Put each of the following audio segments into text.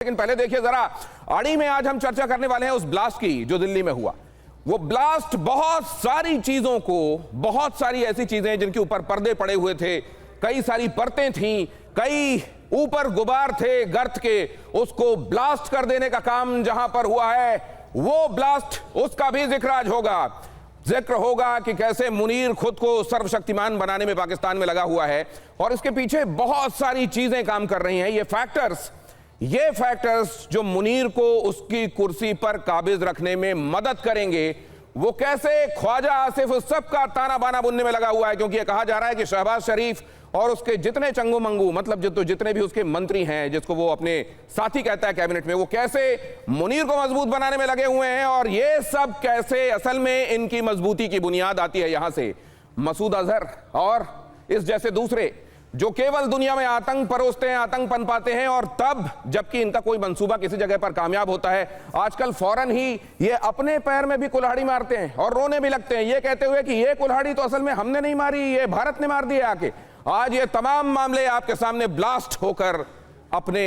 लेकिन पहले देखिए जरा, अड़ी में आज हम चर्चा करने वाले हैं उस ब्लास्ट की जो दिल्ली में हुआ। वो ब्लास्ट बहुत सारी चीजों को, बहुत सारी ऐसी चीजें जिनके ऊपर पर्दे पड़े हुए थे, कई सारी परतें थीं, कई ऊपर गुबार थे गर्त के, उसको ब्लास्ट कर देने का काम जहां पर हुआ है, वो ब्लास्ट, उसका भी जिक्र आज होगा। जिक्र होगा कि कैसे मुनीर खुद को सर्वशक्तिमान बनाने में पाकिस्तान में लगा हुआ है और इसके पीछे बहुत सारी चीजें काम कर रही हैं। ये फैक्टर्स जो मुनीर को उसकी कुर्सी पर काबिज रखने में मदद करेंगे, वो कैसे ख्वाजा आसिफ उस सब का ताना बाना बुनने में लगा हुआ है। क्योंकि ये कहा जा रहा है कि शहबाज शरीफ और उसके जितने चंगू मंगू, मतलब जितने भी उसके मंत्री हैं, जिसको वो अपने साथी कहता है कैबिनेट में, वो कैसे मुनीर को मजबूत बनाने में लगे हुए हैं। और ये सब कैसे, असल में इनकी मजबूती की बुनियाद आती है यहां से, मसूद अजहर और इस जैसे दूसरे जो केवल दुनिया में आतंक परोसते हैं, आतंक पनपाते हैं, और तब जबकि इनका कोई मंसूबा किसी जगह पर कामयाब होता है, आजकल फौरन ही ये अपने पैर में भी कुल्हाड़ी मारते हैं और रोने भी लगते हैं, ये कहते हुए कि ये कुल्हाड़ी तो असल में हमने नहीं मारी, ये भारत ने मार दी है आके। आज ये तमाम मामले आपके सामने ब्लास्ट होकर अपने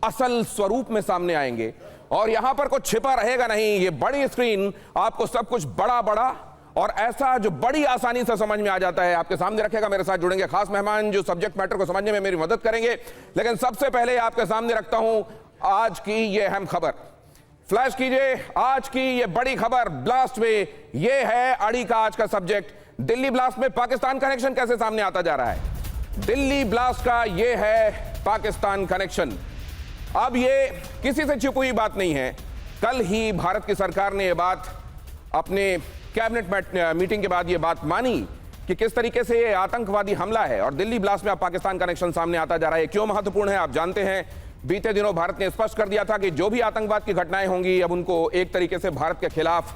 असल स्वरूप में सामने आएंगे और यहां पर कुछ छिपा रहेगा नहीं। ये बड़ी स्क्रीन आपको सब कुछ बड़ा बड़ा और ऐसा जो बड़ी आसानी से समझ में आ जाता है आपके सामने रखेगा। मेरे साथ जुड़ेंगे खास मेहमान जो सब्जेक्ट मैटर को समझने में मेरी मदद करेंगे, लेकिन सबसे पहले आपके सामने रखता हूं आज की ये अहम खबर। फ्लैश कीजिए आज की ये बड़ी खबर ब्लास्ट में। ये है अड़ी का आज का सब्जेक्ट। दिल्ली ब्लास्ट में पाकिस्तान कनेक्शन कैसे सामने आता जा रहा है। दिल्ली ब्लास्ट का ये है पाकिस्तान कनेक्शन। अब ये किसी से छुपी हुई बात नहीं है। कल ही भारत की सरकार ने ये बात अपने कैबिनेट मीटिंग के बाद ये बात मानी कि किस तरीके से ये आतंकवादी हमला है और दिल्ली ब्लास्ट में अब पाकिस्तान कनेक्शन सामने आता जा रहा है। क्यों महत्वपूर्ण है आप जानते हैं। बीते दिनों भारत ने स्पष्ट कर दिया था कि जो भी आतंकवाद की घटनाएं होंगी अब उनको एक तरीके से भारत के खिलाफ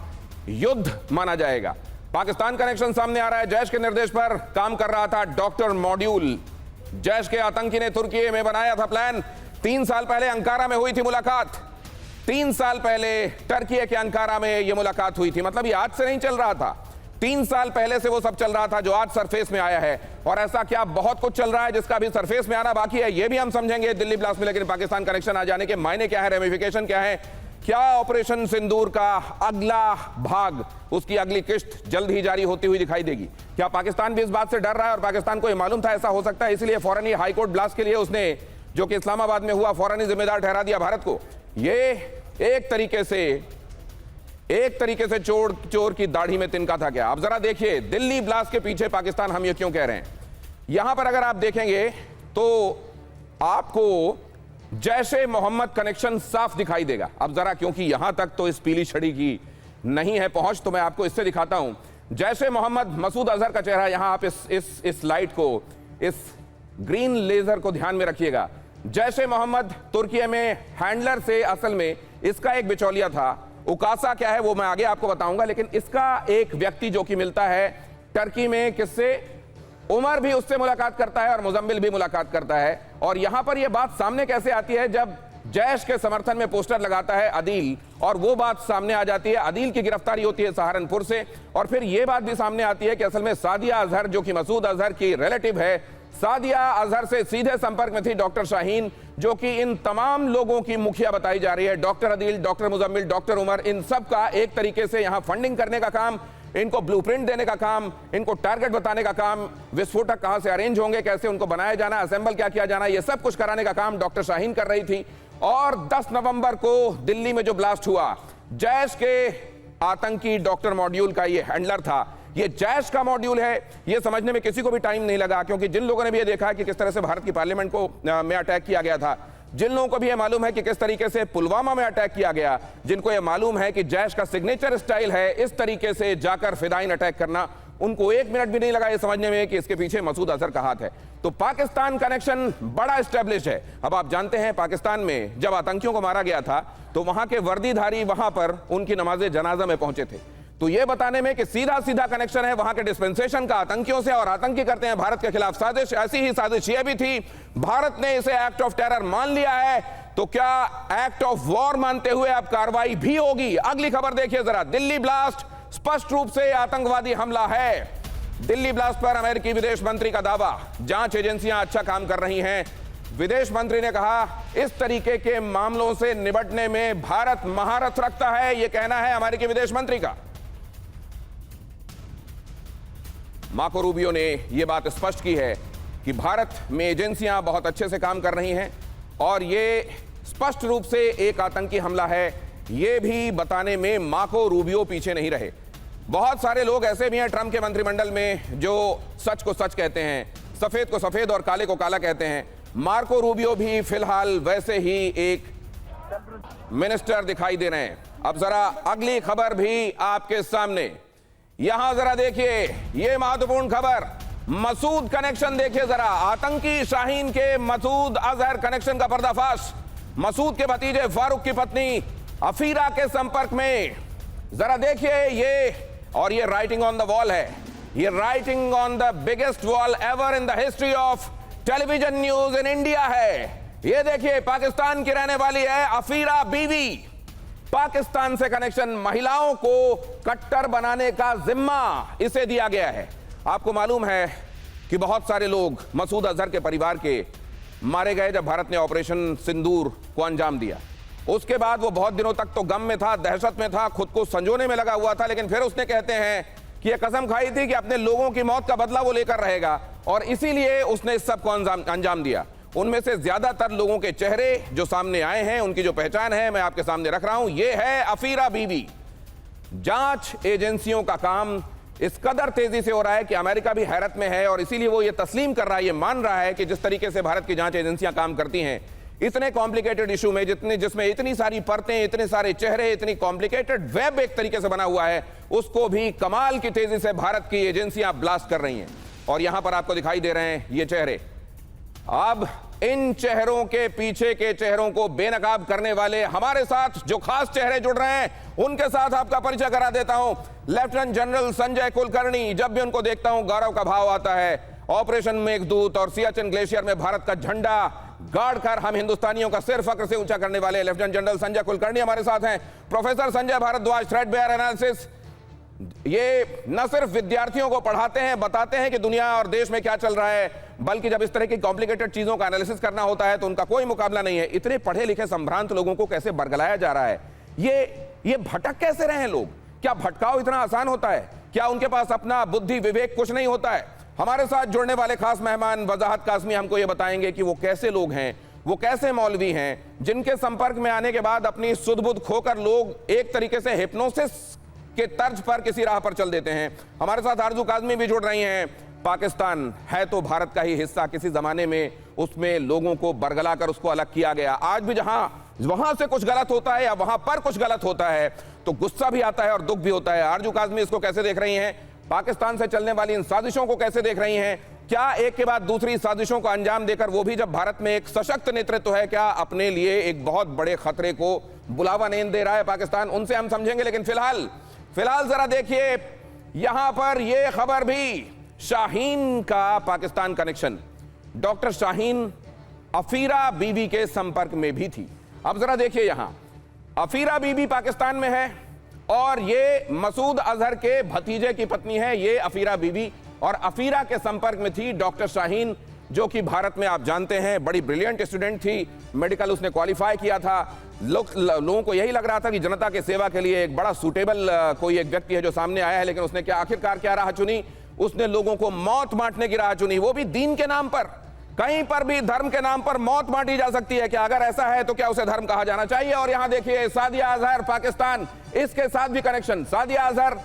युद्ध माना जाएगा। पाकिस्तान कनेक्शन सामने आ रहा है। जैश के निर्देश पर काम कर रहा था डॉक्टर मॉड्यूल। जैश के आतंकी ने तुर्की में बनाया था प्लान। 3 साल पहले अंकारा में हुई थी मुलाकात। 3 साल पहले टर्की के अंकारा में यह मुलाकात हुई थी। मतलब ये आज से नहीं चल रहा था, 3 साल पहले से वो सब चल रहा था जो आज सरफेस में आया है। और ऐसा क्या बहुत कुछ चल रहा है जिसका भी सरफेस में आना बाकी है, ये भी हम समझेंगे दिल्ली ब्लास्ट में। लेकिन पाकिस्तान कनेक्शन आ जाने के मायने क्या है, रेमिफिकेशन क्या है, क्या ऑपरेशन सिंदूर का अगला भाग, उसकी अगली किश्त जल्द ही जारी होती हुई दिखाई देगी। क्या पाकिस्तान भी इस बात से डर रहा है और पाकिस्तान को यह मालूम था ऐसा हो सकता है, इसलिए फौरन ही हाईकोर्ट ब्लास्ट के लिए उसने, जो कि इस्लामाबाद में हुआ, फौरन ही जिम्मेदार ठहरा दिया भारत को। ये एक तरीके से चोर की दाढ़ी में तिनका था क्या। अब जरा देखिए दिल्ली ब्लास्ट के पीछे पाकिस्तान हम ये क्यों कह रहे हैं। यहां पर अगर आप देखेंगे तो आपको जैशे मोहम्मद कनेक्शन साफ दिखाई देगा। अब जरा, क्योंकि यहां तक तो इस पीली छड़ी की नहीं है पहुंच, तो मैं आपको इससे दिखाता हूं। जैशे मोहम्मद मसूद अजहर का चेहरा, यहां आप इस लाइट को, इस ग्रीन लेजर को ध्यान में रखिएगा। जैशे मोहम्मद तुर्की में हैंडलर से असल में इसका एक बिचौलिया था। उकासा क्या है वो मैं आगे आपको बताऊंगा, लेकिन इसका एक व्यक्ति जो कि मिलता है टर्की में, किससे, उमर भी उससे मुलाकात करता है और मुजम्मिल भी मुलाकात करता है। और यहां पर यह बात सामने कैसे आती है जब जैश के समर्थन में पोस्टर लगाता है अदील, और वो बात सामने आ जाती है, अदील की गिरफ्तारी होती है सहारनपुर से। और फिर यह बात भी सामने आती है कि असल में सादिया अजहर, जो कि मसूद अजहर की रिलेटिव है, सादिया अजहर से सीधे संपर्क में थी डॉक्टर शाहीन, जो कि इन तमाम लोगों की मुखिया बताई जा रही है। Doctor Adeel, doctor Muzammil, doctor Umar, इन सब का एक तरीके से यहां फंडिंग करने का काम, इनको ब्लूप्रिंट देने का काम, इनको टारगेट बताने का काम, विस्फोटक कहां से अरेंज होंगे, कैसे उनको बनाया जाना, असेंबल क्या किया जाना, यह सब कुछ कराने का काम डॉक्टर शाहीन कर रही थी। और 10 नवंबर को दिल्ली में जो ब्लास्ट हुआ, जैश के आतंकी डॉक्टर मॉड्यूल का यह हैंडलर था। ये जैश का मॉड्यूल है, ये समझने में किसी को भी टाइम नहीं लगा, क्योंकि जिन लोगों ने भी ये देखा है कि किस तरह से भारत की पार्लियामेंट को में अटैक किया गया था, जिन लोगों को भी ये मालूम है कि किस तरीके से पुलवामा में अटैक किया गया, जिनको ये मालूम है कि जैश का सिग्नेचर स्टाइल है इस तरीके से जाकर फिदाइन अटैक करना, उनको 1 मिनट भी नहीं लगा ये समझने में कि इसके पीछे मसूद अजहर का हाथ है। तो पाकिस्तान कनेक्शन बड़ा एस्टेब्लिश है। अब आप जानते हैं पाकिस्तान में जब आतंकियों को मारा गया था तो वहां के वर्दीधारी वहां पर उनकी नमाज जनाजा में पहुंचे थे। तो यह बताने में कि सीधा सीधा कनेक्शन है वहां के डिस्पेंसेशन का आतंकियों से, और आतंकी करते हैं भारत के खिलाफ साजिश। ऐसी ही साजिश यह भी थी, भारत ने इसे एक्ट ऑफ टेरर मान लिया है, तो क्या एक्ट ऑफ वॉर मानते हुए अब कार्रवाई भी होगी। अगली खबर देखिए जरा। दिल्ली ब्लास्ट स्पष्ट रूप से आतंकवादी हमला है। दिल्ली ब्लास्ट पर अमेरिकी विदेश मंत्री का दावा, जांच एजेंसियां अच्छा काम कर रही हैं, विदेश मंत्री ने कहा, इस तरीके के मामलों से निपटने में भारत महारत रखता है, यह कहना है अमेरिकी विदेश मंत्री का। मार्को रूबियो ने यह बात स्पष्ट की है कि भारत में एजेंसियां बहुत अच्छे से काम कर रही हैं और यह स्पष्ट रूप से एक आतंकी हमला है, यह भी बताने में मार्को रूबियो पीछे नहीं रहे। बहुत सारे लोग ऐसे भी हैं ट्रंप के मंत्रिमंडल में जो सच को सच कहते हैं, सफेद को सफेद और काले को काला कहते हैं। मार्को रूबियो भी फिलहाल वैसे ही एक मिनिस्टर दिखाई दे रहे हैं। अब जरा अगली खबर भी आपके सामने, यहां जरा देखिए, यह महत्वपूर्ण खबर, मसूद कनेक्शन देखिए जरा, आतंकी शाहीन के मसूद अजहर कनेक्शन का पर्दाफाश। मसूद के भतीजे फारूक की पत्नी अफीरा के संपर्क में, जरा देखिए ये, और ये राइटिंग ऑन द वॉल है, ये writing on the biggest wall ever in the history of television news in India है। ये देखिए, पाकिस्तान की रहने वाली है अफीरा बीवी, पाकिस्तान से कनेक्शन, महिलाओं को कट्टर बनाने का जिम्मा इसे दिया गया है। आपको मालूम है कि बहुत सारे लोग मसूद अजहर के परिवार के मारे गए जब भारत ने ऑपरेशन सिंदूर को अंजाम दिया। उसके बाद वो बहुत दिनों तक तो गम में था, दहशत में था, खुद को संजोने में लगा हुआ था, लेकिन फिर उसने कहते हैं कि यह कसम खाई थी कि अपने लोगों की मौत का बदला वो लेकर रहेगा, और इसीलिए उसने इस सब को अंजाम दिया। उनमें से ज्यादातर लोगों के चेहरे जो सामने आए हैं, उनकी जो पहचान है मैं आपके सामने रख रहा हूं, यह है अफीरा बीवी। जांच एजेंसियों का काम इस कदर तेजी से हो रहा है कि अमेरिका भी हैरत में है, और इसीलिए वो ये तस्लीम कर रहा है, ये मान रहा है कि जिस तरीके से भारत की जांच एजेंसियां काम करती हैं, इतने कॉम्प्लिकेटेड इशू में, जिसमें इतनी सारी परतें, इतने सारे चेहरे, इतनी कॉम्प्लिकेटेड वेब एक तरीके से बना हुआ है, उसको भी कमाल की तेजी से भारत की एजेंसियां ब्लास्ट कर रही हैं। और यहां पर आपको दिखाई दे रहे हैं ये चेहरे। अब इन चेहरों के पीछे के चेहरों को बेनकाब करने वाले हमारे साथ जो खास चेहरे जुड़ रहे हैं, उनके साथ आपका परिचय करा देता हूं। लेफ्टिनेंट जनरल संजय कुलकर्णी, जब भी उनको देखता हूं गौरव का भाव आता है। ऑपरेशन मेघदूत और सियाचिन ग्लेशियर में भारत का झंडा गाड़कर हम हिंदुस्तानियों का सिर फक्र से ऊंचा करने वाले लेफ्टिनेंट जनरल संजय कुलकर्णी हमारे साथ हैं। Professor Sanjay Bhardwaj, threadbare analysis, ये न सिर्फ विद्यार्थियों को पढ़ाते हैं, बताते हैं कि दुनिया और देश में क्या चल रहा है, बल्कि जब इस तरह की कॉम्प्लिकेटेड चीजों का एनालिसिस करना होता है तो उनका कोई मुकाबला नहीं है। इतने पढ़े लिखे संभ्रांत लोगों को कैसे बरगलाया जा रहा है, ये भटक कैसे रहे हैं लोग? क्या भटकाव इतना आसान होता है? क्या उनके पास अपना बुद्धि विवेक कुछ नहीं होता है? हमारे साथ जुड़ने वाले खास मेहमान वजाहत कासमी हमको ये बताएंगे कि वो कैसे लोग हैं, वो कैसे मौलवी हैं, जिनके संपर्क में आने के बाद अपनी सुध बुध खोकर लोग एक तरीके से हिप्नोसिस के तर्ज पर किसी राह पर चल देते हैं। हमारे साथ आरजू काजमी भी जुड़ रही हैं। पाकिस्तान है तो भारत का ही हिस्सा, किसी जमाने में उसमें लोगों को बरगला कर उसको अलग किया गया। आज भी जहां वहां से कुछ गलत होता है या वहां पर कुछ गलत होता है तो गुस्सा भी आता है और दुख भी होता है। आरजू काजमी इसको कैसे देख रही हैं? पाकिस्तान से चलने वाली इन साजिशों को कैसे देख रही हैं? क्या एक के बाद दूसरी साजिशों को अंजाम देकर वो भी जब भारत में एक सशक्त नेतृत्व है, क्या अपने लिए एक बहुत बड़े खतरे को बुलावा नहीं दे रहा है पाकिस्तान? उनसे हम समझेंगे, लेकिन फिलहाल जरा देखिए, यहां पर यह खबर भी, शाहीन का पाकिस्तान कनेक्शन, डॉक्टर शाहीन अफीरा बीवी के संपर्क में भी थी। अब जरा देखिए, यहां अफीरा बीवी पाकिस्तान में है और ये मसूद अजहर के भतीजे की पत्नी है, ये अफीरा बीवी, और अफीरा के संपर्क में थी डॉक्टर शाहीन, जो कि भारत में आप जानते हैं बड़ी ब्रिलियंट स्टूडेंट थी, मेडिकल उसने क्वालिफाई किया था। लोगों को यही लग रहा था कि जनता के सेवा के लिए एक बड़ा सूटेबल कोई एक व्यक्ति है जो सामने आया है, लेकिन उसने आखिरकार क्या राह चुनी? उसने लोगों को मौत बांटने की राह चुनी, वो भी दीन के नाम पर। कहीं पर भी धर्म के नाम पर मौत बांटी जा सकती है क्या? अगर ऐसा है तो क्या उसे धर्म कहा जाना चाहिए? और यहां देखिए, सादिया अजहर पाकिस्तान, इसके साथ भी कनेक्शन। सादिया अजहर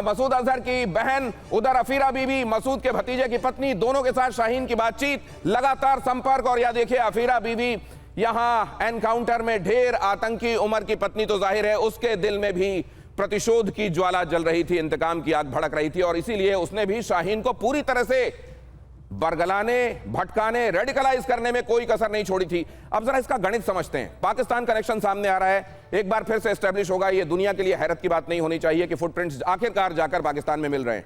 मसूद अजहर की बहन, उधर अफीरा बीबी मसूद के भतीजे की पत्नी, दोनों के साथ शाहीन की बातचीत, लगातार संपर्क। और यह देखिए, अफीरा बीबी यहां एनकाउंटर में ढेर आतंकी, उमर की पत्नी तो जाहिर है उसके दिल में भी प्रतिशोध की ज्वाला जल रही थी, इंतकाम की आग भड़क रही थी, और इसीलिए उसने भी शाहीन को पूरी तरह से बरगलाने, भटकाने, रेडिकलाइज करने में कोई कसर नहीं छोड़ी थी। अब जरा इसका गणित समझते हैं। पाकिस्तान कनेक्शन सामने आ रहा है, एक बार फिर से एस्टेब्लिश होगा। यह दुनिया के लिए हैरत की बात नहीं होनी चाहिए कि फुटप्रिंट्स आखिरकार जाकर पाकिस्तान में मिल रहे हैं,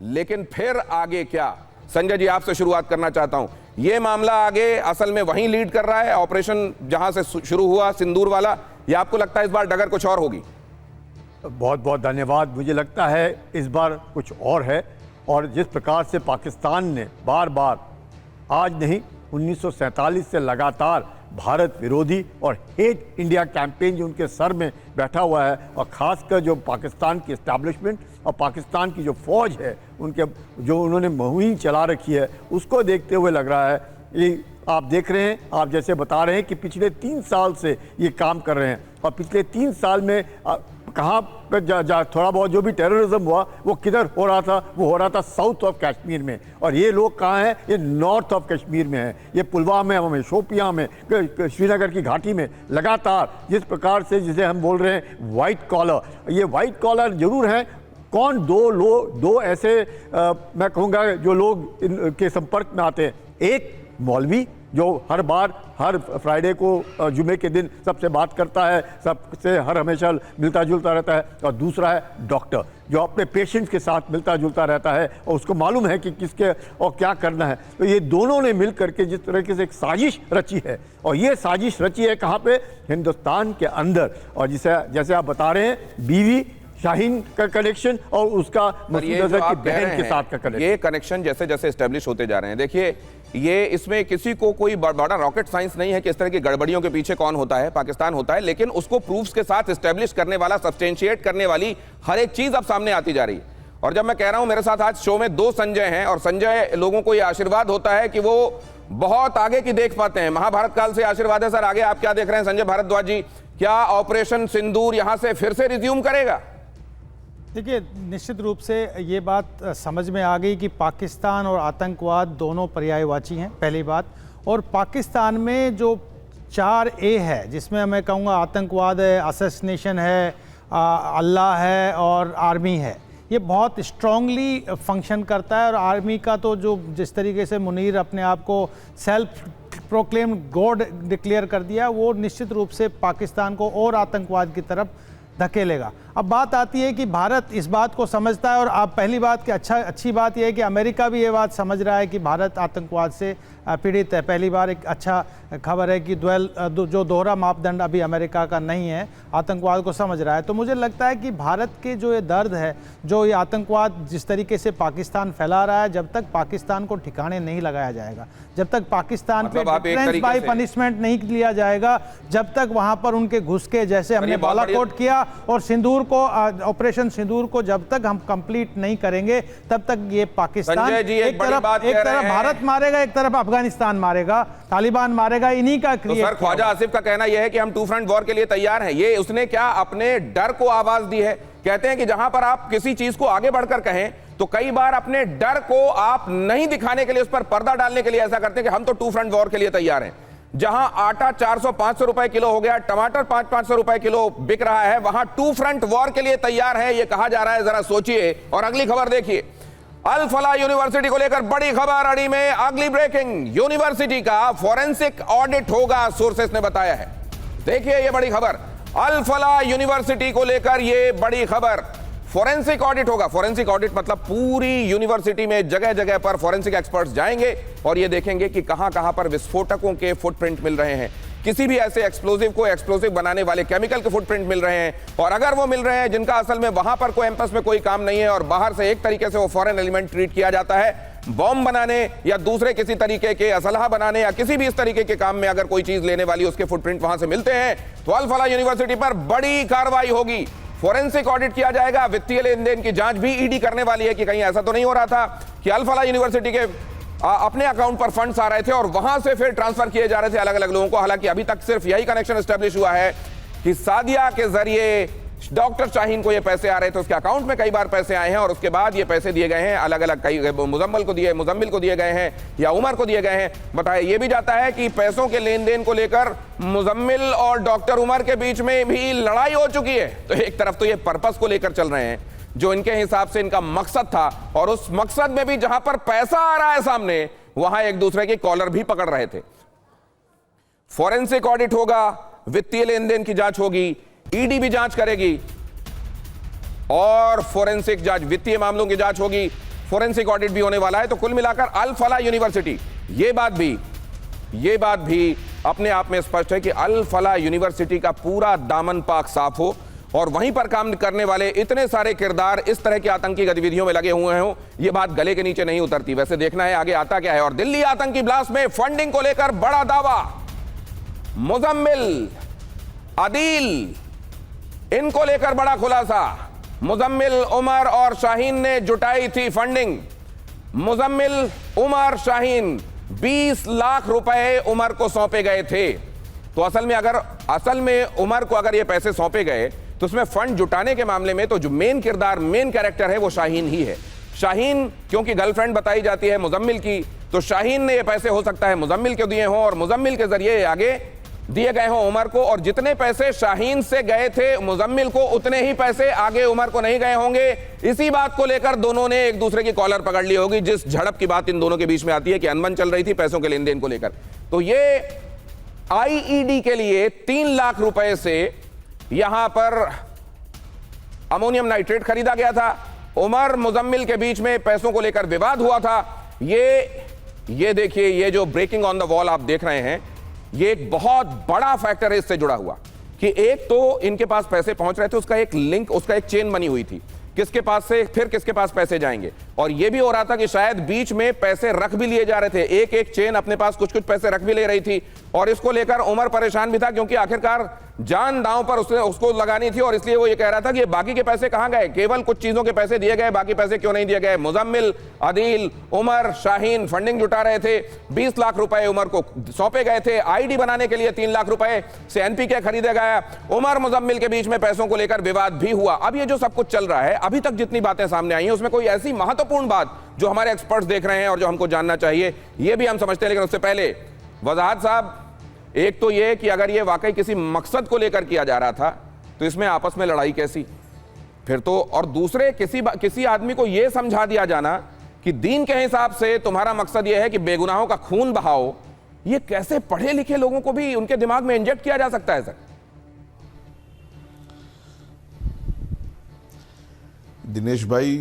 लेकिन फिर आगे क्या? संजय जी, आपसे शुरुआत करना चाहता हूं। यह मामला आगे असल में वहीं लीड कर रहा है, ऑपरेशन जहां से शुरू हुआ सिंदूर वाला, या आपको लगता है इस बार डगर कुछ और होगी? बहुत बहुत धन्यवाद। मुझे लगता है इस बार कुछ और है, और जिस प्रकार से पाकिस्तान ने बार बार, आज नहीं 1947 से लगातार भारत विरोधी और हेट इंडिया कैंपेन जो उनके सर में बैठा हुआ है, और ख़ासकर जो पाकिस्तान की इस्टेब्लिशमेंट और पाकिस्तान की जो फ़ौज है, उनके जो उन्होंने मुहिम चला रखी है, उसको देखते हुए लग रहा है ये आप देख रहे हैं, आप जैसे बता रहे हैं कि पिछले 3 साल से ये काम कर रहे हैं, और पिछले 3 साल में कहाँ पर थोड़ा बहुत जो भी टेररिज्म हुआ वो किधर हो रहा था, वो हो रहा था साउथ ऑफ कश्मीर में, और ये लोग कहाँ हैं, ये नॉर्थ ऑफ कश्मीर में हैं, ये पुलवामा में, शोपियां में, श्रीनगर की घाटी में लगातार जिस प्रकार से जिसे हम बोल रहे हैं वाइट कॉलर, ये वाइट कॉलर जरूर हैं। कौन दो ऐसे मैं कहूँगा जो लोग इनके संपर्क में आते हैं, एक मौलवी जो हर फ्राइडे को जुमे के दिन सबसे बात करता है, सबसे हमेशा मिलता जुलता रहता है, और दूसरा है डॉक्टर जो अपने पेशेंट्स के साथ मिलता जुलता रहता है और उसको मालूम है कि किसके और क्या करना है। तो ये दोनों ने मिल करके जिस तरीके से एक साजिश रची है, और ये साजिश रची है कहाँ पे, हिंदुस्तान के अंदर, और जैसे आप बता रहे हैं बीवी शाहीन का कनेक्शन और उसका मसूद अजहर की बहन के साथ का कनेक्शन, ये कनेक्शन जैसे जैसे एस्टेब्लिश होते जा रहे हैं, देखिए ये इसमें किसी को कोई बड़ा रॉकेट साइंस नहीं है कि इस तरह की गड़बड़ियों के पीछे कौन होता है, पाकिस्तान होता है, लेकिन उसको प्रूफ्स के साथ एस्टेब्लिश करने वाला, सब्सटेंशिएट करने वाली हर एक चीज अब सामने आती जा रही है। और जब मैं कह रहा हूं मेरे साथ आज शो में 2 संजय हैं, और संजय लोगों को यह आशीर्वाद होता है कि वो बहुत आगे की देख पाते हैं, महाभारत काल से आशीर्वाद है। सर आगे आप क्या देख रहे हैं संजय भारद्वाज जी, क्या ऑपरेशन सिंदूर यहां से फिर से रिज्यूम करेगा? देखिए, निश्चित रूप से ये बात समझ में आ गई कि पाकिस्तान और आतंकवाद दोनों पर्यायवाची हैं, पहली बात। और पाकिस्तान में जो 4A है, जिसमें मैं कहूँगा आतंकवाद है, असैसिनेशन है, अल्लाह है और आर्मी है, ये बहुत स्ट्रांगली फंक्शन करता है। और आर्मी का तो जो जिस तरीके से मुनीर अपने आप को सेल्फ प्रोक्लेम गॉड डिक्लेयर कर दिया, वो निश्चित रूप से पाकिस्तान को और आतंकवाद की तरफ धकेलेगा। अब बात आती है कि भारत इस बात को समझता है, और आप पहली बात कि अच्छी बात यह है कि अमेरिका भी ये बात समझ रहा है कि भारत आतंकवाद से पीड़ित है। पहली बार एक अच्छा खबर है कि जो दोहरा मापदंड अभी अमेरिका का नहीं है, आतंकवाद को समझ रहा है। तो मुझे लगता है कि भारत के जो ये दर्द है, जो ये आतंकवाद जिस तरीके से पाकिस्तान फैला रहा है, जब तक पाकिस्तान को ठिकाने नहीं लगाया जाएगा, जब तक पाकिस्तान पे डिफरेंस बाय पनिशमेंट नहीं लिया जाएगा, जब तक वहां पर उनके घुसके जैसे हमने बालाकोट किया और सिंदूर को, ऑपरेशन सिंदूर को जब तक हम कंप्लीट नहीं करेंगे, तब तक ये पाकिस्तान एक तरफ भारत मारेगा, एक तरफ अफगानिस्तान मारेगा, तालिबान मारेगा, इन्हीं का तो सर ख्वाजा आसिफ का कहना यह है कि हम 2 फ्रंट वॉर के लिए तैयार हैं। ये उसने क्या अपने डर को आवाज दी है? कहते हैं कि जहां पर आप किसी चीज को आगे बढ़कर कहें तो कई बार अपने डर को आप नहीं दिखाने के लिए, उस पर पर्दा डालने के लिए ऐसा करते हैं कि हम तो 2 फ्रंट वॉर के लिए तैयार हैं। जहां आटा 400-500 रुपए किलो हो गया, टमाटर 500-500 रुपए किलो बिक रहा है, वहां 2 फ्रंट वॉर के लिए तैयार है, यह कहा जा रहा है। जरा सोचिए। और अगली खबर देखिए, अल फलाह यूनिवर्सिटी को लेकर बड़ी खबर अड़ी में, अगली ब्रेकिंग, यूनिवर्सिटी का फॉरेंसिक ऑडिट होगा, सोर्सेस ने बताया है। देखिए ये बड़ी खबर, अल फलाह यूनिवर्सिटी को लेकर ये बड़ी खबर, फॉरेंसिक ऑडिट होगा। फॉरेंसिक ऑडिट मतलब पूरी यूनिवर्सिटी में जगह जगह पर फॉरेंसिक एक्सपर्ट्स जाएंगे और ये देखेंगे कि कहां कहां पर विस्फोटकों के फुटप्रिंट मिल रहे हैं, किसी भी ऐसे एक्सप्लोजिव को एक्सप्लोजिव बनाने वाले केमिकल के फुटप्रिंट मिल रहे हैं, और अगर वो मिल रहे हैं जिनका असल में वहां पर कोई कैंपस में कोई काम नहीं है और बाहर से एक तरीके से वो फॉरेन एलिमेंट ट्रीट किया जाता है, बॉम्ब बनाने या दूसरे किसी तरीके के असलहा बनाने या किसी भी इस तरीके के काम में अगर कोई चीज लेने वाली उसके फुटप्रिंट वहां से मिलते हैं, तो अल फलाह यूनिवर्सिटी पर बड़ी कार्रवाई होगी। फॉरेंसिक ऑडिट किया जाएगा, वित्तीय लेन देन की जांच भी ईडी करने वाली है कि कहीं ऐसा तो नहीं हो रहा था कि अल फलाह यूनिवर्सिटी के अपने अकाउंट पर फंड्स आ रहे थे और वहां से फिर ट्रांसफर किए जा रहे थे अलग अलग लोगों को। हालांकि अभी तक सिर्फ यही कनेक्शन एस्टेब्लिश हुआ है कि सादिया के जरिए डॉक्टर शाहीन को ये पैसे आ रहे थे, उसके अकाउंट में कई बार पैसे आए हैं और उसके बाद ये पैसे दिए गए हैं अलग अलग, कई मुजम्मिल को दिए गए हैं या उमर को दिए गए हैं। बताया ये भी जाता है कि पैसों के लेन देन को लेकर मुजम्मिल और डॉक्टर उमर के बीच में भी लड़ाई हो चुकी है। तो एक तरफ तो ये पर्पस को लेकर चल रहे हैं जो इनके हिसाब से इनका मकसद था, और उस मकसद में भी जहां पर पैसा आ रहा है सामने, वहां एक दूसरे की कॉलर भी पकड़ रहे थे। फॉरेंसिक ऑडिट होगा, वित्तीय लेन देन की जांच होगी, ईडी भी जांच करेगी और फॉरेंसिक जांच, वित्तीय मामलों की जांच होगी, फॉरेंसिक ऑडिट भी होने वाला है। तो कुल मिलाकर अल फलाह यूनिवर्सिटी, ये बात भी अपने आप में स्पष्ट है कि अल फलाह यूनिवर्सिटी का पूरा दामन पाक साफ हो और वहीं पर काम करने वाले इतने सारे किरदार इस तरह की आतंकी गतिविधियों में लगे हुए हों, ये बात गले के नीचे नहीं उतरती। वैसे देखना है आगे आता क्या है। और दिल्ली आतंकी ब्लास्ट में फंडिंग को लेकर बड़ा दावा, मुजम्मिल, आदिल, इनको लेकर बड़ा खुलासा। मुजम्मिल, उमर और शाहीन ने जुटाई थी फंडिंग। मुजम्मिल, उमर, शाहीन 20 लाख रुपए उमर को सौंपे गए थे। तो असल में उमर को अगर ये पैसे सौंपे गए तो उसमें फंड जुटाने के मामले में तो जो मेन किरदार, मेन कैरेक्टर है वो शाहीन ही है। शाहीन क्योंकि गर्लफ्रेंड बताई जाती है मुजम्मिल की, तो शाहीन ने ये पैसे हो सकता है मुजम्मिल को दिए हों और मुजम्मिल के जरिए आगे दिए गए हों उमर को। और जितने पैसे शाहीन से गए थे मुजम्मिल को, उतने ही पैसे आगे उमर को नहीं गए होंगे। इसी बात को लेकर दोनों ने एक दूसरे की कॉलर पकड़ ली होगी, जिस झड़प की बात इन दोनों के बीच में आती है कि अनबन चल रही थी पैसों के लेन देन को लेकर। तो ये आईईडी के लिए 3 लाख रुपए से यहां पर अमोनियम नाइट्रेट खरीदा गया था। उमर मुजम्मिल के बीच में पैसों को लेकर विवाद हुआ था। ये देखिए, ये जो ब्रेकिंग ऑन द वॉल आप देख रहे हैं, ये एक बहुत बड़ा फैक्टर है इससे जुड़ा हुआ कि एक तो इनके पास पैसे पहुंच रहे थे, उसका एक लिंक, उसका एक चेन बनी हुई थी, किसके पास से फिर किसके पास पैसे जाएंगे। और यह भी हो रहा था कि शायद बीच में पैसे रख भी लिए जा रहे थे, एक एक चेन अपने पास कुछ कुछ पैसे रख भी ले रही थी। और इसको लेकर उमर परेशान भी था क्योंकि आखिरकार जान दांव पर उसको लगानी थी। और इसलिए वो ये कह रहा था कि ये बाकी के पैसे कहां गए, केवल कुछ चीजों के पैसे दिए गए, बाकी पैसे क्यों नहीं दिए गए। मुजम्मिल, आदिल, उमर, शाहीन फंडिंग जुटा रहे थे। 20 लाख रुपए उमर को सौंपे गए थे। आईडी बनाने के लिए 3 लाख रुपए से एनपीके खरीदा गया। उमर मुजम्मिल के बीच में पैसों को लेकर विवाद भी हुआ। अब ये जो सब कुछ चल रहा है, अभी तक जितनी बातें सामने आई हैं उसमें कोई ऐसी महत्वपूर्ण बात जो हमारे एक्सपर्ट्स देख रहे हैं और जो हमको जानना चाहिए, ये भी हम समझते हैं। लेकिन उससे पहले वजाहत साहब, एक तो ये कि अगर ये वाकई किसी मकसद को लेकर किया जा रहा था तो इसमें आपस में लड़ाई कैसी फिर तो। और दूसरे किसी आदमी को यह समझा दिया जाना कि दीन के हिसाब से तुम्हारा मकसद यह है कि बेगुनाहों का खून बहाओ, ये कैसे पढ़े लिखे लोगों को भी उनके दिमाग में इंजेक्ट किया जा सकता है सर? दिनेश भाई,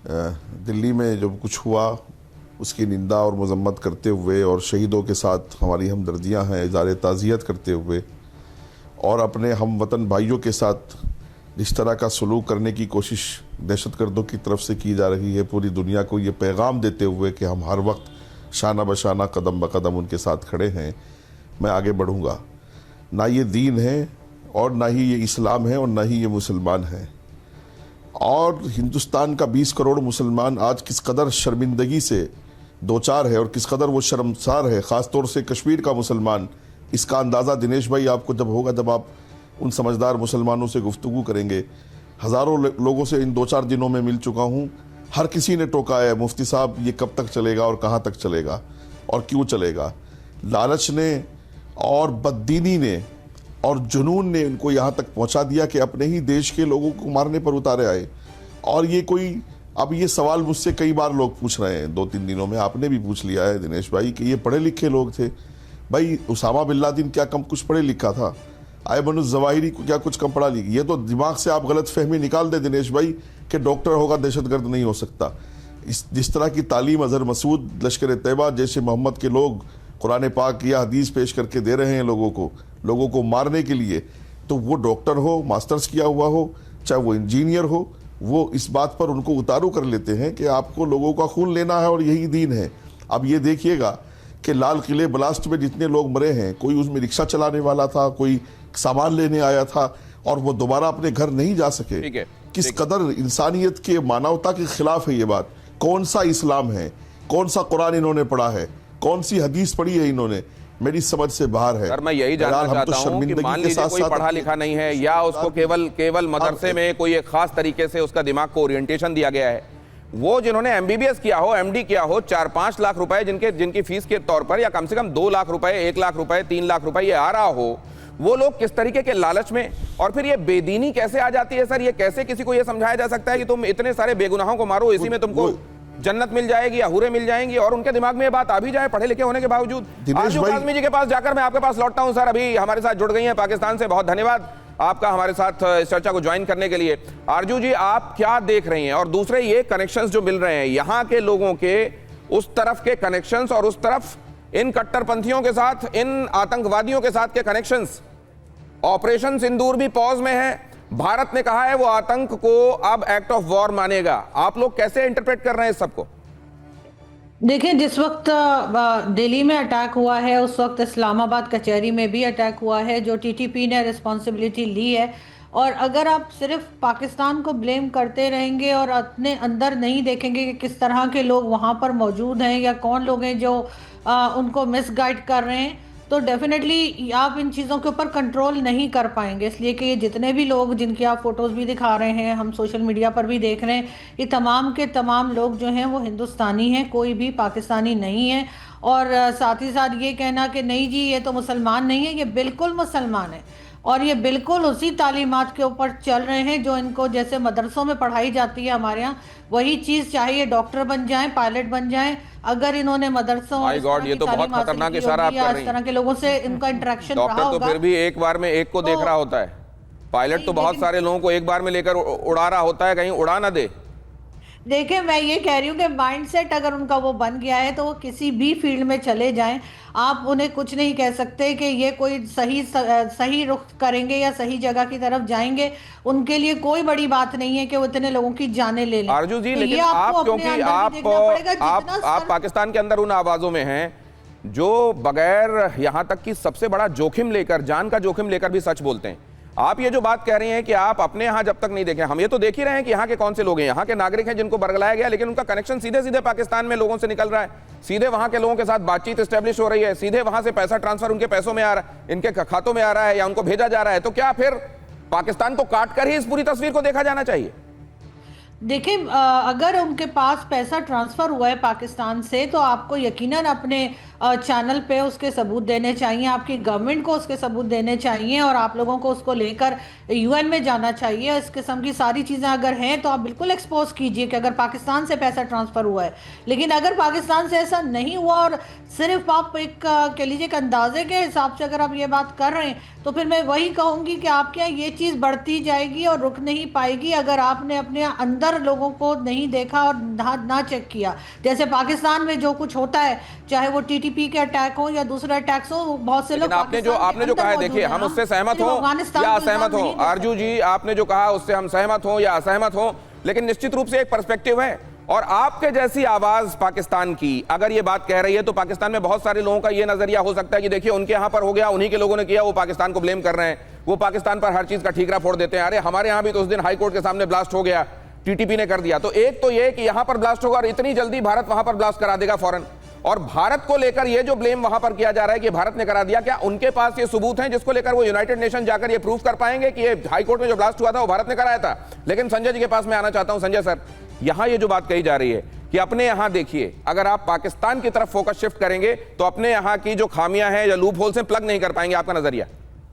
दिल्ली में जो कुछ हुआ उसकी निंदा और मजम्मत करते हुए और शहीदों के साथ हमारी हमदर्दियां हैं, इज़हार ताज़ियत करते हुए और अपने हम वतन भाइयों के साथ जिस तरह का सलूक करने की कोशिश दहशतगर्दों की तरफ से की जा रही है, पूरी दुनिया को ये पैगाम देते हुए कि हम हर वक्त शाना बशाना कदम ब कदम उनके साथ खड़े हैं, मैं आगे बढ़ूँगा। ना ये दीन है और ना ही ये इस्लाम है और ना ही ये मुसलमान है। और हिंदुस्तान का 20 करोड़ मुसलमान आज किस कदर शर्मिंदगी से दो चार है और किस कदर वो शर्मसार है, ख़ास तौर से कश्मीर का मुसलमान। इसका अंदाज़ा दिनेश भाई आपको जब होगा जब आप उन समझदार मुसलमानों से गुफ्तगू करेंगे। हज़ारों लोगों से इन 2-4 दिनों में मिल चुका हूँ, हर किसी ने टोका है, मुफ्ती साहब ये कब तक चलेगा और कहाँ तक चलेगा और क्यों चलेगा। लालच ने और बददीनी ने और जुनून ने इनको यहाँ तक पहुँचा दिया कि अपने ही देश के लोगों को मारने पर उतारे आए। और ये कोई, अब ये सवाल मुझसे कई बार लोग पूछ रहे हैं, 2-3 दिनों में आपने भी पूछ लिया है दिनेश भाई कि ये पढ़े लिखे लोग थे। भाई उसामा बिन लादेन क्या कम कुछ पढ़े लिखा था? अयमन ज़वाहिरी को क्या कुछ कम पढ़ा लिखा? ये तो दिमाग से आप गलत फहमी निकाल दे दिनेश भाई कि डॉक्टर होगा दहशतगर्द नहीं हो सकता। जिस तरह की तालीम अजहर मसूद, लश्कर तैयबा जैसे मोहम्मद के लोग कुरान पाक या हदीस पेश करके दे रहे हैं लोगों को मारने के लिए, तो वो डॉक्टर हो, मास्टर्स किया हुआ हो, चाहे वो इंजीनियर हो, वो इस बात पर उनको उतारू कर लेते हैं कि आपको लोगों का खून लेना है और यही दीन है। अब ये देखिएगा कि लाल किले ब्लास्ट में जितने लोग मरे हैं, कोई उसमें रिक्शा चलाने वाला था, कोई सामान लेने आया था और वो दोबारा अपने घर नहीं जा सके। किस कदर इंसानियत के, मानवता के खिलाफ है ये बात। कौन सा इस्लाम है, कौन सा कुरान इन्होंने पढ़ा है, कौन सी हदीस पढ़ी है इन्होंने, मेरी समझ से बाहर है। सर मैं यही जानना चाहता हूं कि मान लीजिए कोई पढ़ा लिखा नहीं है या उसको केवल मदरसे में कोई एक खास तरीके से उसका दिमाग को ओरिएंटेशन दिया गया है, वो जिन्होंने एमबीबीएस किया हो, एमडी किया हो, 4-5 लाख रुपए जिनकी फीस के तौर पर या कम से कम 2 लाख रुपए, 1 लाख रुपए, 3 लाख रुपए ये आ रहा हो, वो लोग किस तरीके के लालच में, और फिर ये बेदीनी कैसे आ जाती है सर? ये कैसे किसी को ये समझाया जा सकता है कि तुम इतने सारे बेगुनाहों को मारो, इसी में तुमको जन्नत मिल जाएगी या हुरे मिल जाएंगी, और उनके दिमाग में ये बात आ भी जाए पढ़े लिखे होने के बावजूद। आरजू काज़मी जी के पास जाकर मैं आपके पास लौटता हूं सर, अभी हमारे साथ जुड़ गई हैं पाकिस्तान से, बहुत धन्यवाद आपका हमारे साथ इस चर्चा को ज्वाइन करने के लिए। आरजू जी, आप क्या देख रही हैं? और दूसरे ये कनेक्शंस जो मिल रहे हैं यहाँ के लोगों के, उस तरफ के कनेक्शंस और उस तरफ इन कट्टरपंथियों के साथ, इन आतंकवादियों के साथ के कनेक्शंस, ऑपरेशन सिंदूर भी पॉज में है। भारत ने कहा है वो आतंक को अब एक्ट ऑफ वॉर मानेगा। आप लोग कैसे इंटरप्रेट कर रहे हैं इस सबको? देखिए, जिस वक्त दिल्ली में अटैक हुआ है उस वक्त इस्लामाबाद कचहरी में भी अटैक हुआ है, जो टीटीपी ने रिस्पॉन्सिबिलिटी ली है। और अगर आप सिर्फ पाकिस्तान को ब्लेम करते रहेंगे और अपने अंदर नहीं देखेंगे कि किस तरह के लोग वहाँ पर मौजूद हैं या कौन लोग हैं जो उनको मिसगाइड कर रहे हैं, तो डेफिनेटली आप इन चीज़ों के ऊपर कंट्रोल नहीं कर पाएंगे। इसलिए कि ये जितने भी लोग जिनकी आप फोटोज़ भी दिखा रहे हैं, हम सोशल मीडिया पर भी देख रहे हैं, ये तमाम के तमाम लोग जो हैं वो हिंदुस्तानी हैं, कोई भी पाकिस्तानी नहीं है। और साथ ही साथ ये कहना कि नहीं जी ये तो मुसलमान नहीं है, ये बिल्कुल मुसलमान है और ये बिल्कुल उसी तालीमात के ऊपर चल रहे हैं जो इनको जैसे मदरसों में पढ़ाई जाती है हमारे यहाँ, वही चीज़ चाहे ये डॉक्टर बन जाएं, पायलट बन जाएं, अगर इन्होंने मदरसों माय गॉड, ये तो बहुत खतरनाक इशारा आप कर रही हैं। इस तरह के लोगों से इनका इंटरेक्शन रहा डॉक्टर तो होगा। फिर भी एक बार में एक को देख रहा होता है, पायलट तो बहुत सारे लोगों को एक बार में लेकर उड़ा रहा होता है, कहीं उड़ा ना दे। देखिए, मैं ये कह रही हूँ कि माइंडसेट अगर उनका वो बन गया है तो वो किसी भी फील्ड में चले जाएं, आप उन्हें कुछ नहीं कह सकते कि ये कोई सही रुख करेंगे या सही जगह की तरफ जाएंगे। उनके लिए कोई बड़ी बात नहीं है कि वो इतने लोगों की जानें ले लें। आरजू जी, तो लेकिन ये आप आपको क्योंकि अपने अंदर भी देखना पड़ेगा, आप पाकिस्तान के अंदर उन आवाजों में हैं जो बगैर यहां तक कि सबसे बड़ा जोखिम लेकर, जान का जोखिम लेकर भी सच बोलते हैं। आप ये जो बात कह रही हैं कि आप अपने यहां जब तक नहीं देखें, हम ये तो देख ही रहे हैं कि यहाँ के कौन से लोग हैं, यहाँ के नागरिक हैं जिनको बरगलाया गया, लेकिन उनका कनेक्शन सीधे सीधे पाकिस्तान में लोगों से निकल रहा है, सीधे वहां के लोगों के साथ बातचीत एस्टेब्लिश हो रही है, सीधे वहां से पैसा ट्रांसफर उनके पैसों में आ रहा है, इनके खातों में आ रहा है या उनको भेजा जा रहा है। तो क्या फिर पाकिस्तान को काट कर ही इस पूरी तस्वीर को देखा जाना चाहिए? देखिए, अगर उनके पास पैसा ट्रांसफ़र हुआ है पाकिस्तान से तो आपको यकीनन अपने चैनल पे उसके सबूत देने चाहिए, आपकी गवर्नमेंट को उसके सबूत देने चाहिए और आप लोगों को उसको लेकर यूएन में जाना चाहिए। इस किस्म की सारी चीज़ें अगर हैं तो आप बिल्कुल एक्सपोज कीजिए कि अगर पाकिस्तान से पैसा ट्रांसफ़र हुआ है। लेकिन अगर पाकिस्तान से ऐसा नहीं हुआ और सिर्फ आप एक कह लीजिए कि अंदाजे के हिसाब से अगर आप ये बात कर रहे हैं, तो फिर मैं वही कहूँगी कि आपके यहाँ ये चीज़ बढ़ती जाएगी और रुक नहीं पाएगी अगर आपने अपने अंदर लोगों को नहीं देखा और ना चेक किया। जैसे पाकिस्तान में जो कुछ होता है, चाहे वो टीटीपी के अटैक हो या दूसरा अटैक्स हो, बहुत से लोग आपने जो कहा है, देखिए हम उससे सहमत हो या असहमत हो, आरजू जी आपने जो कहा उससे हम सहमत हो या असहमत हो, लेकिन निश्चित रूप से एक पर्सपेक्टिव है। और आपके जैसी आवाज पाकिस्तान की अगर ये बात कह रही है तो पाकिस्तान में बहुत सारे लोगों का ये नजरिया हो सकता है कि देखिए उनके यहां पर हो गया, उन्हीं के लोगों ने किया, वो पाकिस्तान को ब्लेम कर रहे हैं, वो पाकिस्तान पर हर चीज का ठीकरा फोड़ देते हैं। अरे हमारे यहां भी तो उस दिन हाई कोर्ट के सामने ब्लास्ट हो गया, टीटीपी ने कर दिया। तो एक तो ये कि यहां पर ब्लास्ट होगा और इतनी जल्दी भारत वहां पर ब्लास्ट करा देगा फौरन, और भारत को लेकर ये जो ब्लेम वहां पर किया जा रहा है कि भारत ने करा दिया, क्या उनके पास ये सबूत हैं जिसको लेकर वो यूनाइटेड नेशन जाकर ये प्रूव कर पाएंगे कि ये हाई कोर्ट में जो ब्लास्ट हुआ था वो भारत ने कराया था? लेकिन संजय जी के पास मैं आना चाहता हूं। संजय सर, यहां ये जो बात कही जा रही है कि अपने यहां देखिए, अगर आप पाकिस्तान की तरफ फोकस शिफ्ट करेंगे तो अपने यहां की जो खामियां हैं या लूप होल्स हैं प्लग नहीं कर पाएंगे, आपका नजरिया?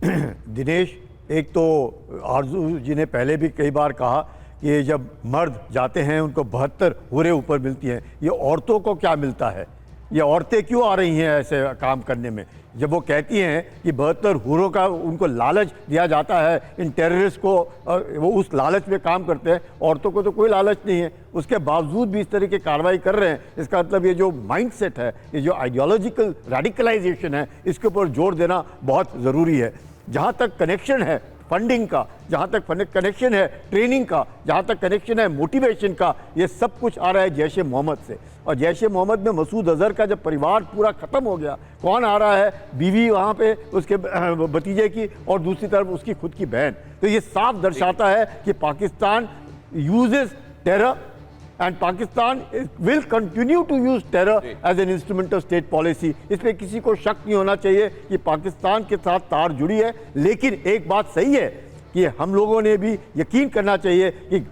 दिनेश, एक तो आरजू जी ने पहले भी कई बार कहा कि जब मर्द जाते हैं उनको 72 हुरें ऊपर मिलती हैं, ये औरतों को क्या मिलता है? ये औरतें क्यों आ रही हैं ऐसे काम करने में? जब वो कहती हैं कि 72 हुरों का उनको लालच दिया जाता है, इन टेररिस्ट को वो उस लालच में काम करते हैं, औरतों को तो कोई लालच नहीं है, उसके बावजूद भी इस तरह की कार्रवाई कर रहे हैं। इसका मतलब ये जो माइंडसेट है, ये जो आइडियोलॉजिकल रेडिकलाइजेशन है, इसके ऊपर जोर देना बहुत ज़रूरी है। जहाँ तक कनेक्शन है फंडिंग का, जहाँ तक कनेक्शन है ट्रेनिंग का, जहाँ तक कनेक्शन है मोटिवेशन का, ये सब कुछ आ रहा है जैश ए मोहम्मद से। और जैश ए मोहम्मद में मसूद अजहर का जब परिवार पूरा ख़त्म हो गया, कौन आ रहा है? बीवी वहाँ पे उसके भतीजे की और दूसरी तरफ उसकी खुद की बहन। तो ये साफ दर्शाता है कि Pakistan uses terror and Pakistan will continue to use terror as an instrument of state policy. इस पर किसी को शक नहीं होना चाहिए कि पाकिस्तान के साथ तार जुड़ी है। लेकिन एक बात सही है कि हम लोगों ने भी यकीन करना चाहिए कि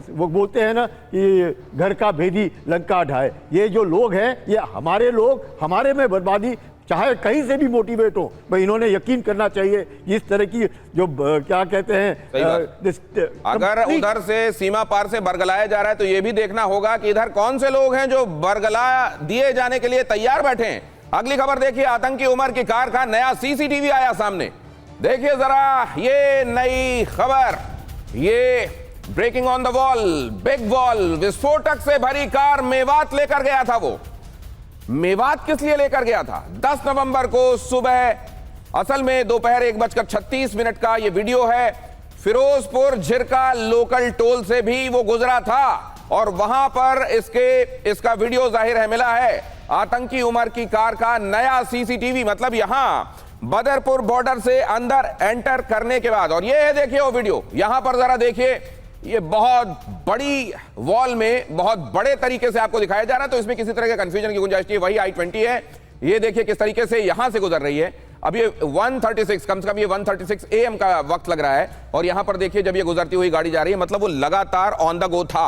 वो बोलते हैं ना कि घर का भेदी लंका ढाए, ये जो लोग हैं ये हमारे लोग, हमारे में बर्बादी चाहे कहीं से भी मोटिवेट हो, भाई इन्होंने यकीन करना चाहिए इस तरह की जो क्या कहते हैं, अगर उधर से सीमा पार से बरगलाया जा रहा है तो ये भी देखना होगा कि इधर कौन से लोग हैं जो बरगला दिए जाने के लिए तैयार बैठे हैं। अगली खबर देखिए, आतंकी उमर की कार का नया सीसीटीवी आया सामने। देखिए जरा ये नई खबर, ये breaking on the wall, big wall, विस्फोटक से भरी कार मेवात लेकर गया था। वो मेवात किस लिए लेकर गया था? 10 नवंबर को सुबह असल में दोपहर 1:36 का ये वीडियो है। फिरोजपुर झिरका लोकल टोल से भी वो गुजरा था और वहां पर इसका वीडियो जाहिर है मिला है। आतंकी उमर की कार का नया सीसीटीवी, मतलब यहां बदरपुर बॉर्डर से अंदर एंटर करने के बाद। और ये है, देखिए वो वीडियो, यहां पर जरा देखिए, ये बहुत बड़ी वॉल में बहुत बड़े तरीके से आपको दिखाया जा रहा है, तो इसमें किसी तरह के कंफ्यूजन की गुंजाइश नहीं है। वही I-20 है, ये देखिए किस तरीके से यहां से गुजर रही है। अब ये 136, कम से कम ये 136 AM का वक्त लग रहा है और यहां पर देखिए जब ये गुजरती हुई गाड़ी जा रही है, मतलब वो लगातार ऑन द गो था।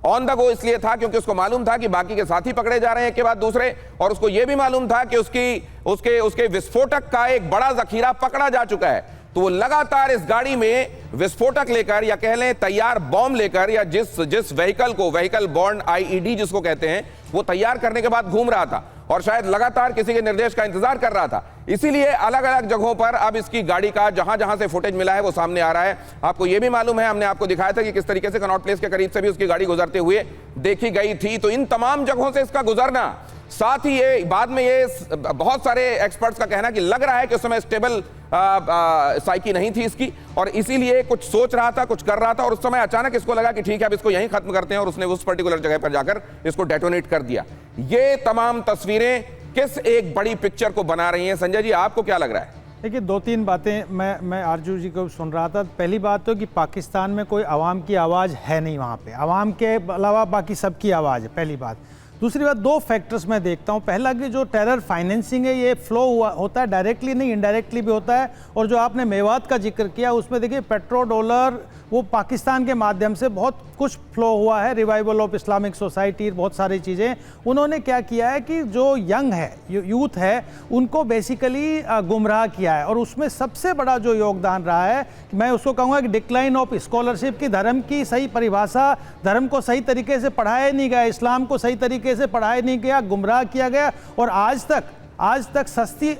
ऑन द गो इसलिए था क्योंकि उसको मालूम था कि बाकी के साथी पकड़े जा रहे हैं एक के बाद दूसरे, और उसको यह भी मालूम था कि उसके विस्फोटक का एक बड़ा जखीरा पकड़ा जा चुका है। तो वो लगातार इस गाड़ी में विस्फोटक लेकर, या कह लें तैयार बॉम्ब लेकर, या जिस व्हीकल बॉर्न IED जिसको कहते हैं, वो तैयार करने के बाद घूम रहा था और शायद लगातार किसी के निर्देश का इंतजार कर रहा था। इसीलिए अलग अलग जगहों पर अब इसकी गाड़ी का जहां जहां से फुटेज मिला है वो सामने आ रहा है। आपको यह भी मालूम है, हमने आपको दिखाया था कि किस तरीके से कनॉट प्लेस के करीब से भी उसकी गाड़ी गुजरते हुए देखी गई थी। तो इन तमाम जगहों से इसका गुजरना, साथ ही ये बाद में ये बहुत सारे एक्सपर्ट्स का कहना कि लग रहा है कि उस समय स्टेबल साइकी नहीं थी इसकी, और इसीलिए कुछ सोच रहा था, कुछ कर रहा था, और उस समय अचानक इसको लगा कि ठीक है अब इसको यहीं खत्म करते हैं, और उसने उस पर्टिकुलर जगह पर जाकर इसको डेटोनेट कर दिया। ये तमाम तस्वीरें किस एक बड़ी पिक्चर को बना रही हैं? संजय जी, आपको क्या लग रहा है? देखिए, 2-3 बातें मैं आरजू जी को सुन रहा था। पहली बात तो कि पाकिस्तान में कोई आवाम की आवाज़ है नहीं, वहाँ पे आवाम के अलावा बाकी सबकी आवाज़ है, पहली बात। दूसरी बात, 2 फैक्टर्स मैं देखता हूँ। पहला कि जो टेरर फाइनेंसिंग है ये फ्लो होता है, डायरेक्टली नहीं इनडायरेक्टली भी होता है। और जो आपने मेवात का जिक्र किया उसमें देखिए पेट्रो डॉलर वो पाकिस्तान के माध्यम से बहुत कुछ फ्लो हुआ है, रिवाइवल ऑफ इस्लामिक सोसाइटी, बहुत सारी चीज़ें। उन्होंने क्या किया है कि जो यंग है, यूथ है, उनको बेसिकली गुमराह किया है, और उसमें सबसे बड़ा जो योगदान रहा है, मैं उसको कहूँगा कि डिक्लाइन ऑफ स्कॉलरशिप की, धर्म की सही परिभाषा, धर्म को सही तरीके से पढ़ाया नहीं गया, इस्लाम को सही तरीके से पढ़ाया नहीं गया, गुमराह किया गया। और आज तक सस्ती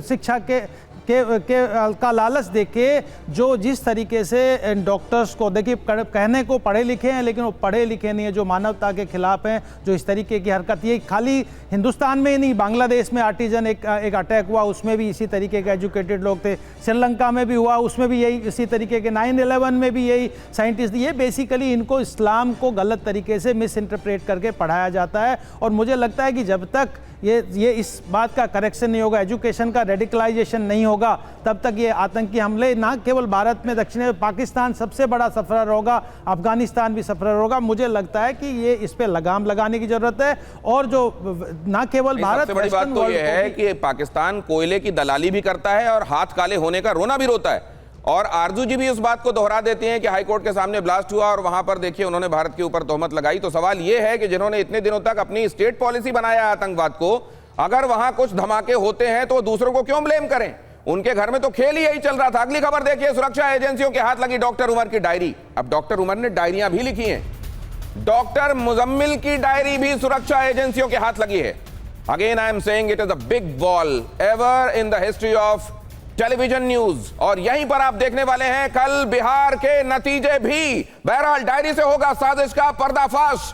शिक्षा का लालच देके जो जिस तरीके से डॉक्टर्स को, देखिए कहने को पढ़े लिखे हैं लेकिन वो पढ़े लिखे नहीं है, जो मानवता के खिलाफ हैं, जो इस तरीके की हरकत, ये खाली हिंदुस्तान में ही नहीं, बांग्लादेश में आर्टिजन एक अटैक हुआ, उसमें भी इसी तरीके के एजुकेटेड लोग थे, श्रीलंका में भी हुआ, उसमें भी यही इसी तरीके के, 9/11 में भी यही साइंटिस्ट। ये बेसिकली इनको इस्लाम को गलत तरीके से मिस इंटरप्रेट करके पढ़ाया जाता है। और मुझे लगता है कि जब तक ये इस बात का करेक्शन नहीं होगा, एजुकेशन का रेडिकलाइजेशन नहीं होगा, तब तक ये आतंकी हमले ना केवल भारत में, दक्षिण में पाकिस्तान सबसे बड़ा सफरर होगा, अफगानिस्तान भी सफरर होगा। मुझे लगता है कि ये इस पे लगाम लगाने की जरूरत है। और जो ना केवल भारत, सबसे बड़ी बात तो ये है कि पाकिस्तान कोयले की दलाली भी करता है और हाथ काले होने का रोना भी रोता है। और आरजू जी भी उस बात को दोहरा देती हैं कि हाईकोर्ट के सामने ब्लास्ट हुआ और वहां पर देखिए उन्होंने भारत के ऊपर तोहमत लगाई। तो सवाल यह है कि जिन्होंने इतने दिनों तक अपनी स्टेट पॉलिसी बनाया है आतंकवाद को, अगर वहां कुछ धमाके होते हैं तो दूसरों को क्यों ब्लेम करें? उनके घर में तो खेल ही यही चल रहा था। अगली खबर देखिए, सुरक्षा एजेंसियों के हाथ लगी डॉक्टर उमर की डायरी। अब डॉक्टर उमर ने डायरियां भी लिखी हैं, डॉक्टर मुजम्मिल की डायरी भी सुरक्षा एजेंसियों के हाथ लगी है। Again I am saying it is the big wall ever in the history of television news. और यहीं पर आप देखने वाले हैं कल बिहार के नतीजे भी। बहरहाल डायरी से होगा साजिश का पर्दाफाश।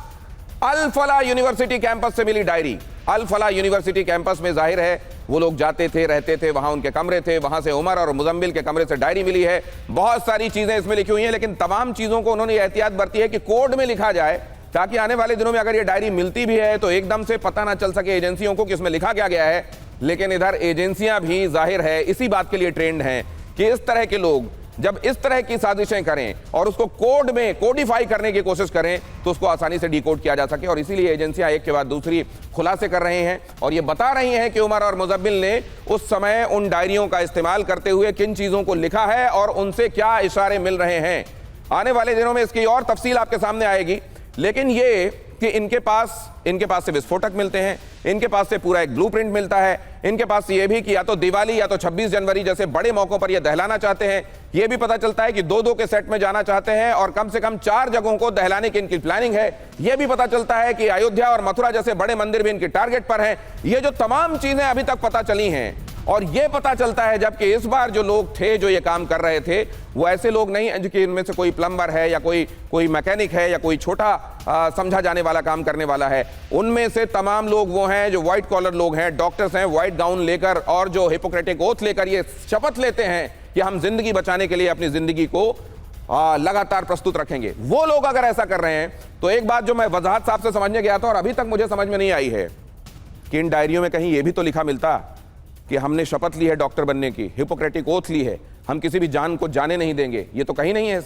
अल फला यूनिवर्सिटी कैंपस से मिली डायरी। अल फला यूनिवर्सिटी कैंपस में जाहिर है वो लोग जाते थे, रहते थे, वहां उनके कमरे थे, वहां से उमर और मुजम्मिल के कमरे से डायरी मिली है। बहुत सारी चीजें इसमें लिखी हुई हैं, लेकिन तमाम चीजों को उन्होंने एहतियात बरती है कि कोड में लिखा जाए, ताकि आने वाले दिनों में अगर ये डायरी मिलती भी है तो एकदम से पता ना चल सके एजेंसियों को कि इसमें लिखा क्या गया है। लेकिन इधर एजेंसियां भी जाहिर है इसी बात के लिए ट्रेंड हैं कि इस तरह के लोग जब इस तरह की साजिशें करें और उसको कोड में कोडिफाई करने की कोशिश करें तो उसको आसानी से डिकोड किया जा सके। और इसीलिए एजेंसियां एक के बाद दूसरी खुलासे कर रहे हैं और ये बता रही हैं कि उमर और मुजम्मिल ने उस समय उन डायरियों का इस्तेमाल करते हुए किन चीजों को लिखा है और उनसे क्या इशारे मिल रहे हैं। आने वाले दिनों में इसकी और तफसील आपके सामने आएगी। लेकिन ये कि इनके पास से विस्फोटक मिलते हैं, इनके पास से पूरा एक ब्लूप्रिंट मिलता है, इनके पास ये भी कि या तो दिवाली या तो 26 जनवरी जैसे बड़े मौकों पर ये दहलाना चाहते हैं। ये भी पता चलता है कि 2-2 के सेट में जाना चाहते हैं और कम से कम 4 जगहों को दहलाने की इनकी प्लानिंग है। ये भी पता चलता है कि अयोध्या और मथुरा जैसे बड़े मंदिर भी इनके टारगेट पर हैं। ये जो तमाम चीजें अभी तक पता चली हैं, और ये पता चलता है जबकि इस बार जो लोग थे जो ये काम कर रहे थे वो ऐसे लोग नहीं हैं कि इनमें से कोई प्लम्बर है या कोई मैकेनिक है या कोई छोटा समझा जाने वाला काम करने वाला है। उनमें से तमाम लोग वो हैं जो व्हाइट कॉलर लोग हैं, डॉक्टर्स हैं, व्हाइट गाउन लेकर और जो हिपोक्रेटिक ओथ लेकर ये शपथ लेते हैं कि हम जिंदगी बचाने के लिए अपनी जिंदगी को लगातार प्रस्तुत रखेंगे। वो लोग अगर ऐसा कर रहे हैं तो एक बात जो मैं वजाहत साहब से समझने गया था और अभी तक मुझे समझ में नहीं आई है कि इन डायरियों में कहीं यह भी तो लिखा मिलता कि हमने शपथ ली है डॉक्टर बनने की, हिपोक्रेटिक ओथ ली है, हम किसी भी जान को जाने नहीं देंगे। ये तो कहीं नहीं है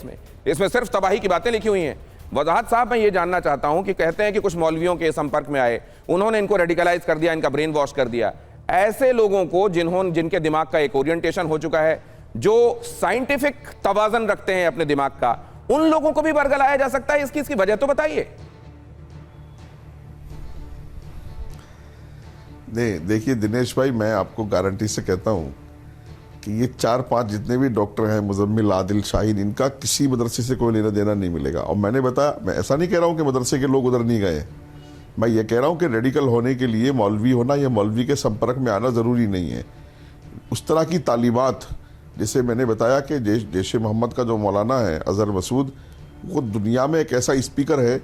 इसमें सिर्फ तबाही की बातें लिखी हुई हैं। वजाहत साहब, मैं ये जानना चाहता हूं कि कहते हैं कि कुछ मौलवियों के संपर्क में आए, उन्होंने इनको रेडिकलाइज कर दिया, इनका ब्रेन वॉश कर दिया। ऐसे लोगों को जिनके दिमाग का एक ओरिएंटेशन हो चुका है, जो साइंटिफिक तवाजन रखते हैं अपने दिमाग का, उन लोगों को भी बरगलाया जा सकता है? इसकी वजह तो बताइए। नहीं, देखिए दिनेश भाई, मैं आपको गारंटी से कहता हूं कि ये 4-5 जितने भी डॉक्टर हैं, मुजम्मिल, आदिल, शाहीन, इनका किसी मदरसे से कोई लेना देना नहीं मिलेगा। और मैंने बताया, मैं ऐसा नहीं कह रहा हूं कि मदरसे के लोग उधर नहीं गए, मैं ये कह रहा हूं कि रेडिकल होने के लिए मौलवी होना या मौलवी के संपर्क में आना ज़रूरी नहीं है। उस तरह की तालीमात, जैसे मैंने बताया कि जैश मोहम्मद का जो मौलाना है अजहर मसूद, वो दुनिया में एक ऐसा स्पीकर है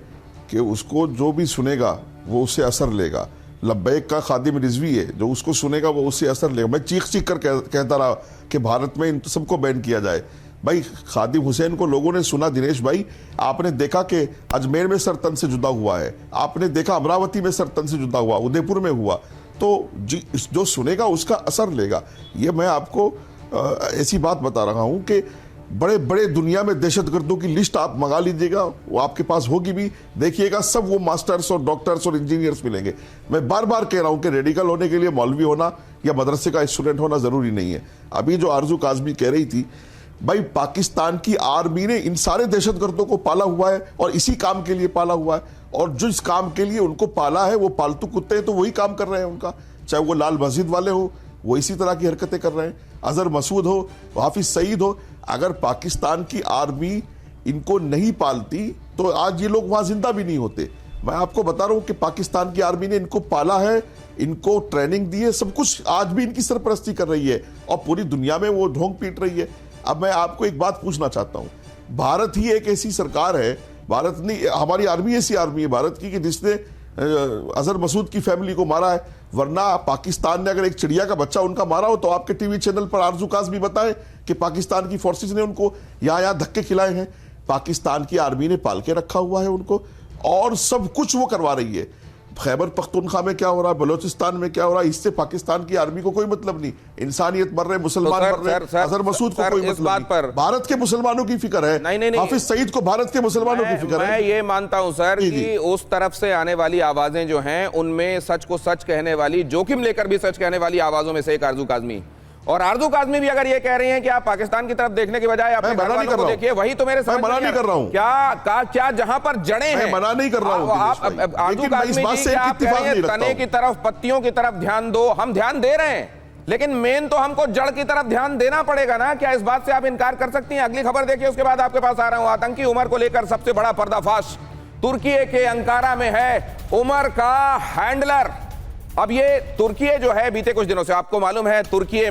कि उसको जो भी सुनेगा वो उससे असर लेगा। लब्बैक का खादिम रिजवी है, जो उसको सुनेगा वो उससे असर लेगा। मैं चीख चीख कर कहता रहा कि भारत में इन सबको बैन किया जाए। भाई, खादिम हुसैन को लोगों ने सुना दिनेश भाई, आपने देखा कि अजमेर में सर तन से जुदा हुआ है, आपने देखा अमरावती में सर तन से जुदा हुआ, उदयपुर में हुआ, तो जो सुनेगा उसका असर लेगा। ये मैं आपको ऐसी बात बता रहा हूं कि बड़े बड़े दुनिया में दहशतगर्दों की लिस्ट आप मंगा लीजिएगा, वो आपके पास होगी भी, देखिएगा सब वो मास्टर्स और डॉक्टर्स और इंजीनियर्स मिलेंगे। मैं बार बार कह रहा हूं कि रेडिकल होने के लिए मौलवी होना या मदरसे का स्टूडेंट होना जरूरी नहीं है। अभी जो आरजू काज़मी कह रही थी, भाई पाकिस्तान की आर्मी ने इन सारे दहशतगर्दों को पाला हुआ है और इसी काम के लिए पाला हुआ है, और जिस काम के लिए उनको पाला है वो पालतू कुत्ते हैं तो वही काम कर रहे हैं उनका, चाहे वो लाल मस्जिद वाले हो वो इसी तरह की हरकतें कर रहे हैं, अजहर मसूद हो, हाफिज सईद हो। अगर पाकिस्तान की आर्मी इनको नहीं पालती तो आज ये लोग वहां जिंदा भी नहीं होते। मैं आपको बता रहा हूं कि पाकिस्तान की आर्मी ने इनको पाला है, इनको ट्रेनिंग दी है, सब कुछ आज भी इनकी सरपरस्ती कर रही है और पूरी दुनिया में वो ढोंग पीट रही है। अब मैं आपको एक बात पूछना चाहता हूं, भारत ही एक ऐसी सरकार है, भारत नहीं, हमारी आर्मी ऐसी आर्मी है भारत की कि जिसने अजहर मसूद की फैमिली को मारा है। वरना पाकिस्तान ने अगर एक चिड़िया का बच्चा उनका मारा हो तो आपके टीवी चैनल पर आरजू काज़ भी बताएं कि पाकिस्तान की फोर्सेस ने उनको यहाँ धक्के खिलाए हैं। पाकिस्तान की आर्मी ने पाल के रखा हुआ है उनको और सब कुछ वो करवा रही है। खैबर पख्तूनख्वा में क्या हो रहा है, बलोचिस्तान में क्या हो रहा है, इससे पाकिस्तान की आर्मी को कोई मतलब नहीं। इंसानियत मर रहे, मुसलमान मर रहे, अजहर मसूद को कोई मतलब नहीं। भारत के मुसलमानों की फिक्र है, नहीं, हाफिज सईद को भारत के मुसलमानों की फिक्र है। मैं ये मानता हूं सर कि उस तरफ से आने वाली आवाजें जो हैं उनमें सच को सच कहने वाली, जोखिम लेकर भी सच कहने वाली आवाजों में से एक आरजू काज़मी, और आरजू काज़मी भी अगर ये कह रही हैं कि आप पाकिस्तान की तरफ देखने के बजाय अपने घर वालों को देखिए, वही तो मेरे समझ मना नहीं कर रहा हूं। क्या जहां पर जड़ें हैं, मना नहीं कर रहा हूं। आप आरजू काज़मी जी आप कह रहे हैं तने की तरफ, पत्तियों की तरफ ध्यान दो, हम ध्यान दे रहे हैं, लेकिन मेन तो हमको जड़ की तरफ ध्यान देना पड़ेगा ना। क्या इस बात से आप इनकार कर सकती हैं? अगली खबर देखिए, उसके बाद आपके पास आ रहा हूं। आतंकी उमर को लेकर सबसे बड़ा पर्दाफाश तुर्की के अंकारा में है उमर का हैंडलर। अब ये तुर्की जो है बीते कुछ दिनों से, आपको मालूम है तुर्की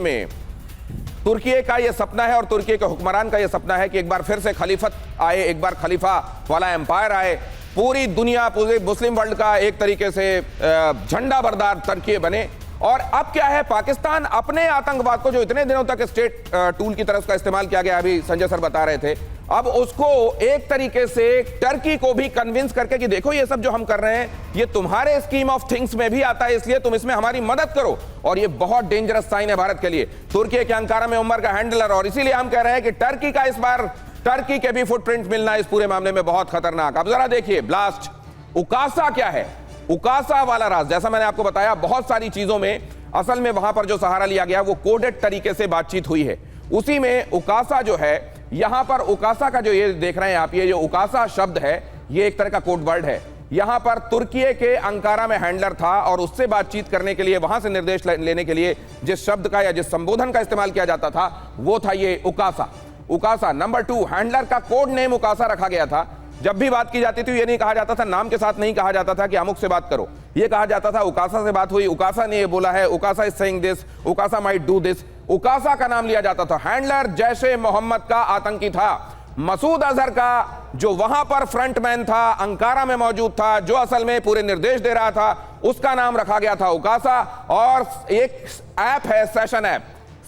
का यह सपना है और तुर्की के हुक्मरान का यह सपना है कि एक बार फिर से खलीफत आए, एक बार खलीफा वाला एम्पायर आए, पूरी दुनिया, पूरे मुस्लिम वर्ल्ड का एक तरीके से झंडा बरदार तुर्की बने। और अब क्या है, पाकिस्तान अपने आतंकवाद को जो इतने दिनों तक स्टेट टूल की तरह उसका इस्तेमाल किया गया, अभी संजय सर बता रहे थे, अब उसको एक तरीके से टर्की को भी कन्विंस करके कि देखो ये सब जो हम कर रहे हैं ये तुम्हारे स्कीम ऑफ थिंग्स में भी आता है, इसलिए तुम इसमें हमारी मदद करो। और ये बहुत डेंजरस साइन है भारत के लिए। तुर्की के अंकारा में उमर का हैंडलर, और इसीलिए हम कह रहे हैं कि टर्की का इस बार, टर्की के भी फुटप्रिंट मिलना इस पूरे मामले में बहुत खतरनाक। अब जरा देखिए ब्लास्ट उकासा क्या है, उकासा वाला राज, जैसा मैंने आपको बताया बहुत सारी चीजों में असल में वहां पर जो सहारा लिया गया वो कोडेड तरीके से बातचीत हुई है। उसी में उकासा जो है, यहां पर उकासा का जो ये देख रहे हैं आप, ये जो उकासा शब्द है ये एक तरह का कोड वर्ड है। यहां पर तुर्की के अंकारा में हैंडलर था और उससे बातचीत करने के लिए, वहां से निर्देश लेने के लिए जिस शब्द का या जिस संबोधन का इस्तेमाल किया जाता था वो था ये उकासा। उकासा नंबर 2, हैंडलर का कोड नेम उकासा रखा गया था। जब भी बात की जाती थी ये नहीं कहा जाता था, नाम के साथ नहीं कहा जाता था कि अमुक से बात करो, ये कहा जाता था उकासा से बात हुई, उकासा ने ये बोला है, Ukasa is saying this, Ukasa might do this. Ukasa का नाम लिया जाता था। हैंडलर जैशे मोहम्मद का आतंकी था। मसूद अजहर का जो वहां पर फ्रंटमैन था, अंकारा में मौजूद था, जो असल में पूरे निर्देश दे रहा था, उसका नाम रखा गया था उकासा। और एक ऐप है सेशन ऐप,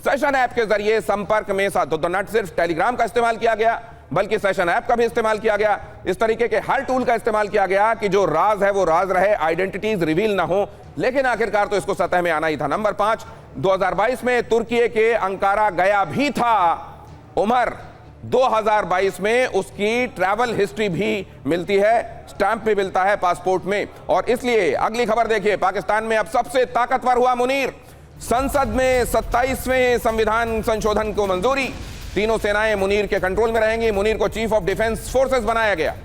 सेशन ऐप के जरिए संपर्क में साथ तो न सिर्फ टेलीग्राम का इस्तेमाल किया गया बल्कि सेशन ऐप का भी इस्तेमाल किया गया। इस तरीके के हर टूल का इस्तेमाल किया गया कि जो राज है वो राज रहे, आइडेंटिटीज रिवील ना हो। लेकिन आखिरकार तो इसको सतह में आना ही था। नंबर 5, 2022 में तुर्की के अंकारा गया भी था उमर। 2022 में उसकी ट्रैवल हिस्ट्री भी मिलती है, स्टैंप भी मिलता है पासपोर्ट में। और इसलिए अगली खबर देखिए, पाकिस्तान में अब सबसे ताकतवर हुआ मुनीर। संसद में 27वें संविधान संशोधन को मंजूरी। तीनों सेनाएं मुनीर के कंट्रोल में रहेंगी। मुनीर को चीफ ऑफ डिफेंस फोर्सेस बनाया गया।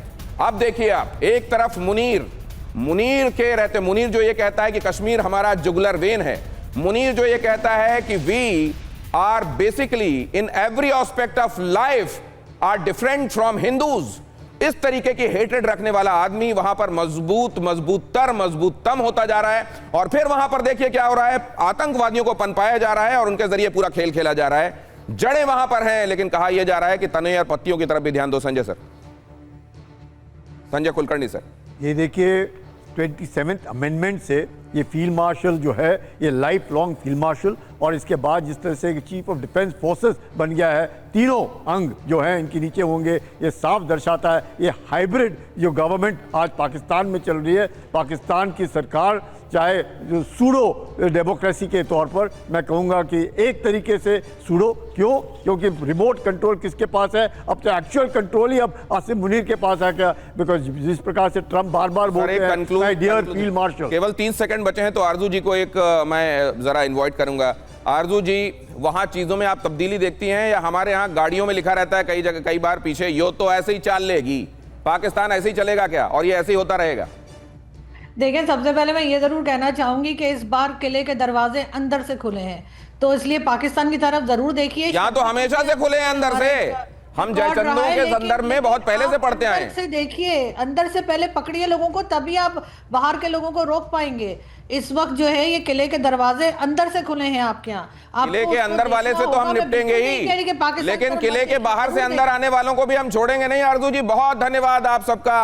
अब देखिए आप, एक तरफ मुनीर के रहते, मुनीर जो ये कहता है कि कश्मीर हमारा जुगलर वेन है, मुनीर जो ये कहता है कि we are basically in every aspect of life are different from Hindus, इस तरीके की हेट्रेड रखने वाला आदमी वहां पर मजबूततम होता जा रहा है। और फिर वहां पर देखिए क्या हो रहा है, आतंकवादियों को पनपाया जा रहा है और उनके जरिए पूरा खेल खेला जा रहा है। जड़ें वहां पर हैं, लेकिन कहा यह जा रहा है कि तने और पत्तियों की तरफ भी ध्यान दो। संजय कुलकर्णी सर, ये देखिए 27th अमेंडमेंट से ये फील्ड मार्शल जो है ये लाइफ लॉन्ग फील्ड मार्शल, और इसके बाद जिस तरह से चीफ ऑफ डिफेंस फोर्सेस बन गया है, तीनों अंग जो हैं इनके नीचे होंगे, ये साफ दर्शाता है ये हाइब्रिड जो गवर्नमेंट आज पाकिस्तान में चल रही है। पाकिस्तान की सरकार चाहे जो सूडो डेमोक्रेसी के तौर पर मैं कहूँगा कि एक तरीके से सूडो, क्योंकि रिमोट कंट्रोल किसके पास है, अब तो एक्चुअल कंट्रोल ही अब आसिम मुनीर के पास है क्या, बिकॉज जिस प्रकार से ट्रंप बार बार बोलते हैं डियर फील्ड मार्शल। केवल 30 सेकंड बचे हैं तो आरजू जी को एक मैं जरा इन्वाइट करूंगा। आरजू जी, वहां चीजों में आप तब्दीली देखती हैं या हमारे यहाँ गाड़ियों में लिखा रहता है कई जगह कई बार पीछे, यो तो ऐसे ही चाल लेगी, पाकिस्तान ऐसे ही चलेगा क्या और ये ऐसे ही होता रहेगा? देखिए, सबसे पहले मैं ये जरूर कहना चाहूंगी कि इस बार किले के दरवाजे अंदर से खुले हैं, तो इसलिए पाकिस्तान की तरफ जरूर देखिए। यहाँ तो हमेशा से खुले हैं अंदर से, हम जयचंदों के संदर्भ में बहुत पहले से पढ़ते आए हैं। से देखिए, अंदर से पहले पकड़िए लोगों को, तभी आप बाहर के लोगों को रोक पाएंगे। इस वक्त जो है ये किले के दरवाजे अंदर से खुले हैं आपके यहाँ। किले के अंदर वाले से तो हम निपटेंगे ही, लेकिन किले के बाहर से अंदर आने वालों को भी हम छोड़ेंगे नहीं। आरजू जी, बहुत धन्यवाद आप सबका।